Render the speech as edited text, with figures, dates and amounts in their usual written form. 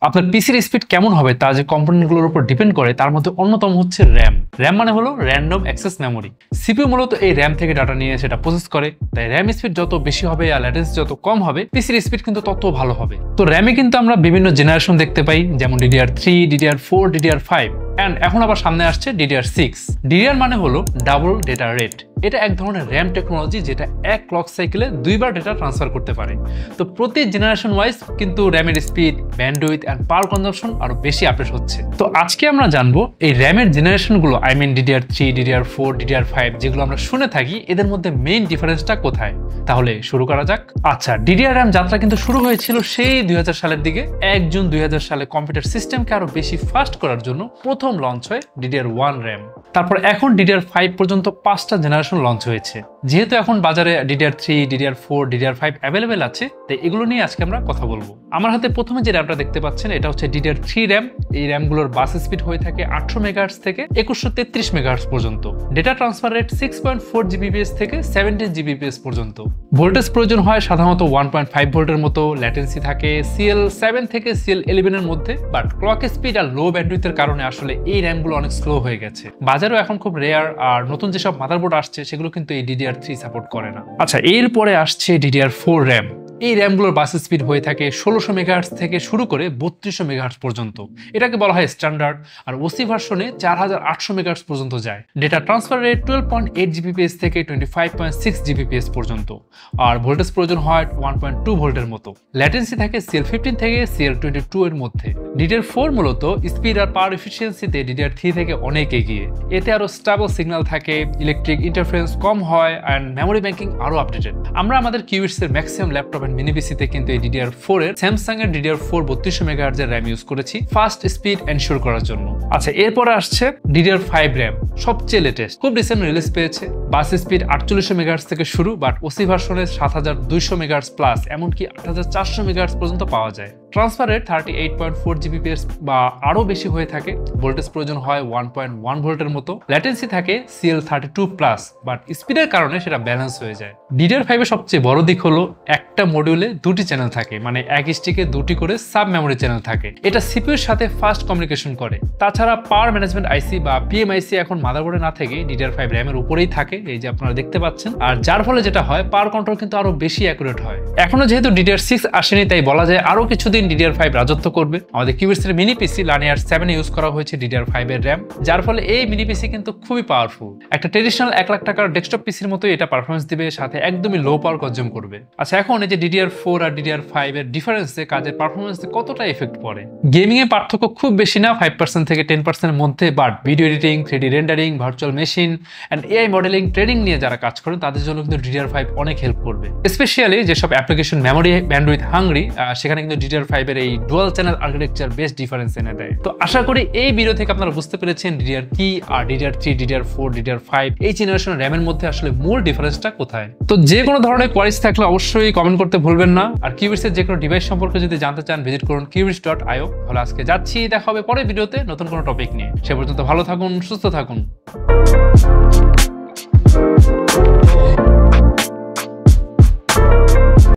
আপনার পিসির স্পিড কেমন হবে তা যে কম্পোনেন্টগুলোর উপর ডিপেন্ড করে তার মধ্যে অন্যতম হচ্ছে র্যাম। র্যাম মানে হলো র্যান্ডম অ্যাক্সেস মেমোরি। সিপিইউ মূলত এই র্যাম থেকে ডাটা নিয়ে সেটা প্রসেস করে, তাই র্যাম স্পিড যত বেশি হবে আর ল্যাটেন্সি যত কম হবে পিসির স্পিড কিন্তু তত ভালো হবে। তো র্যামে কিন্তু আমরা বিভিন্ন জেনারেশন দেখতে পাই, যেমন DDR3, DDR4, DDR5 এন্ড এখন আবার সামনে আসছে DDR6। DDR মানে হলো ডাবল ডেটা রেট। এটা এক ধরনের র্যাম টেকনোলজি যেটা এক ক্লক সাইকেলে দুইবার ডেটা ট্রান্সফার করতে পারে। তো প্রতি জেনারেশন ওয়াইজ কিন্তু র্যামের speed, bandwidth and power consumption আরো বেশি আপডেট হচ্ছে। তো আজকে আমরা জানবো এই র্যামের জেনারেশনগুলো, I mean DDR3, DDR4, DDR5 যেগুলো আমরা শুনে থাকি, এদের মধ্যে মেইন ডিফারেন্সটা কোথায়। তাহলে শুরু করা যাক। আচ্ছা, DDR র্যাম যাত্রা কিন্তু শুরু হয়েছিল সেই 2000 সালের দিকে। 1 জুন 2000 সালে কম্পিউটার সিস্টেমকে আরো বেশি ফাস্ট করার জন্য প্রথম লঞ্চ হয় DDR1 র্যাম। তারপর এখন DDR5 পর্যন্ত 5টা জেনারেশন লঞ্চ হয়েছে। যেহেতু এখন বাজারে DDR3, DDR4, DDR5 অ্যাভেলেবেল আছে, তাই এগুলো নিয়ে আজকে আমরা কথা বলবো। আমার হাতে প্রথমে যে র্যামটা দেখতে পাচ্ছেন এটা হচ্ছে DDR3 র্যাম। এই র্যামগুলোর বাস স্পিড হয়ে থাকে 800 মেগাহার্টজ থেকে 2133 মেগাহার্টজ পর্যন্ত। ডেটা ট্রান্সফার রেট 6.4 Gbps থেকে 17 Gbps পর্যন্ত। ভোল্টেজ প্রয়োজন হয় সাধারণত 1.5 ভোল্টের মতো। ল্যাটেন্সি থাকে CL7 থেকে CL11 এর মধ্যে, বাট ক্লক স্পিড আর লো ব্যান্ডউইথের কারণে আসলে এই র্যামগুলো অনেক স্লো হয়ে গেছে। বাজারেও এখন খুব রেয়ার, আর নতুন যেসব মাদারবোর্ড আসছে সেগুলো কিন্তু এই DDR3 সাপোর্ট করে না। আচ্ছা, এরপরে আসছে DDR4 র্যাম। এই র্যামগুলোর বাস স্পিড হয়ে থাকে 1600 মেগাহার্টজ থেকে শুরু করে 3200 মেগাহার্টজ পর্যন্ত। এটাকে বলা হয় স্ট্যান্ডার্ড, আর ওসি ভার্সনে 4800 মেগাহার্টজ পর্যন্ত যায়। ডেটা ট্রান্সফার রেট 12.8 Gbps থেকে 25.6 Gbps পর্যন্ত, আর ভোল্টেজ প্রয়োজন হয় 1.2 ভোল্টের মতো। ল্যাটেন্সি থাকে CL15 থেকে CL22 এর মধ্যে। DDR4 মূলত স্পিড আর পাওয়ার এফিসিয়েন্সিতে DDR3 থেকে অনেক এগিয়ে। এতে আরো স্টেবল সিগন্যাল থাকে, ইলেকট্রিক ইন্টারফারেন্স কম হয়, অ্যান্ড মেমোরি ব্যাংকিং আরো আপডেটেড। আমরা আমাদের কিউবিটস এর ম্যাক্সিমাম ল্যাপটপ এন্ড মিনি পিসিতে কিন্তু এই DDR4 এর স্যামসাং এর DDR4 3200 মেগাহার্টজ এর র্যাম ইউজ করেছি ফাস্ট স্পিড এনশিওর করার জন্য। আচ্ছা, এরপরে আসছে DDR5 র্যাম, সবচেয়ে লেটেস্ট, খুব রিসেন্ট রিলিজ পেয়েছে। বাস স্পিড 4800 মেগাহার্টজ থেকে শুরু, বাট ওসি ভার্সনে 7200 মেগাহার্টজ প্লাস, এমনকি 8400 মেগাহার্টজ পর্যন্ত পাওয়া যায়। ট্রান্সফার রেট 38.4 Gbps বা আরো বেশি হয়ে থাকে। ভোল্টেজ প্রয়োজন হয় 1.1 ভোল্টের মতো। ল্যাটেন্সি থাকে CL32 প্লাস, বাট স্পিডের কারণে সেটা ব্যালেন্স হয়ে যায়। DDR5 এর সবচেয়ে বড় দিক হলো একটা মডিউলে দুটি চ্যানেল থাকে, মানে এক স্টিকে দুটি করে সাব মেমোরি চ্যানেল থাকে। এটা সিপিইউর সাথে ফাস্ট কমিউনিকেশন করে। তাছাড়া পাওয়ার ম্যানেজমেন্ট আইসি বা PMIC এখন মাদারবোর্ডে না থেকে DDR5 র্যামের উপরেই থাকে, এই যে আপনারা দেখতে পাচ্ছেন। আর যার ফলে যেটা হয়, পাওয়ার কন্ট্রোল কিন্তু আরো বেশি অ্যাকুরেট হয়। এখনো যেহেতু DDR6 আসেনি, তাই বলা যায় আরো কিছুদিন DDR5 রাজত্ব করবে। আমাদের কিউবিটস এর মিনি পিসি Linear 7 ইউজ করা হয়েছে DDR5 এর র্যাম, যার ফলে এই মিনি পিসি কিন্তু খুবই পাওয়ারফুল। একটা ট্রেডিশনাল 1 লাখ টাকার ডেস্কটপ পিসির মতোই এটা পারফরমেন্স দিবে, সাথে একদমই লো পাওয়ার কনজিউম করবে। আচ্ছা, এখন এই যে DDR4 আর DDR5 এর ডিফারেন্সে কাজের পারফরমেন্সে কতটা এফেক্ট পড়ে। গেমিং এ পার্থক্য খুব বেশি না, 5% থেকে 10% এর মধ্যে, but video editing, 3D rendering, virtual machine and AI modeling, trading নিয়ে যারা কাজ করেন তাদের জন্য কিন্তু DDR5 অনেক হেল্প করবে। স্পেশালি যেসব অ্যাপ্লিকেশন মেমোরি ব্যান্ডউইথ হাংরি, সেখানে কিন্তু DDR5 এর এই dual channel architecture best difference এনে দেয়। তো আশা করি এই ভিডিও থেকে আপনারা বুঝতে পেরেছেন DDR কি, আর DDR3, DDR4, DDR5 এই জেনারেশন র্যামের মধ্যে আসলে মূল ডিফারেন্সটা কোথায়। তো যে কোনো ধরনের কোয়ারিজ থাকলে অবশ্যই কমেন্ট করতে ভুলবেন না। আর কিউবিটস এর যে কোনো ডিভাইস সম্পর্কে যদি জানতে চান, ভিজিট করুন qubits.io। তাহলে আজকে যাচ্ছি, দেখা হবে পরের ভিডিওতে নতুন কোনো টপিক নিয়ে। সে পর্যন্ত ভালো থাকুন, সুস্থ থাকুন।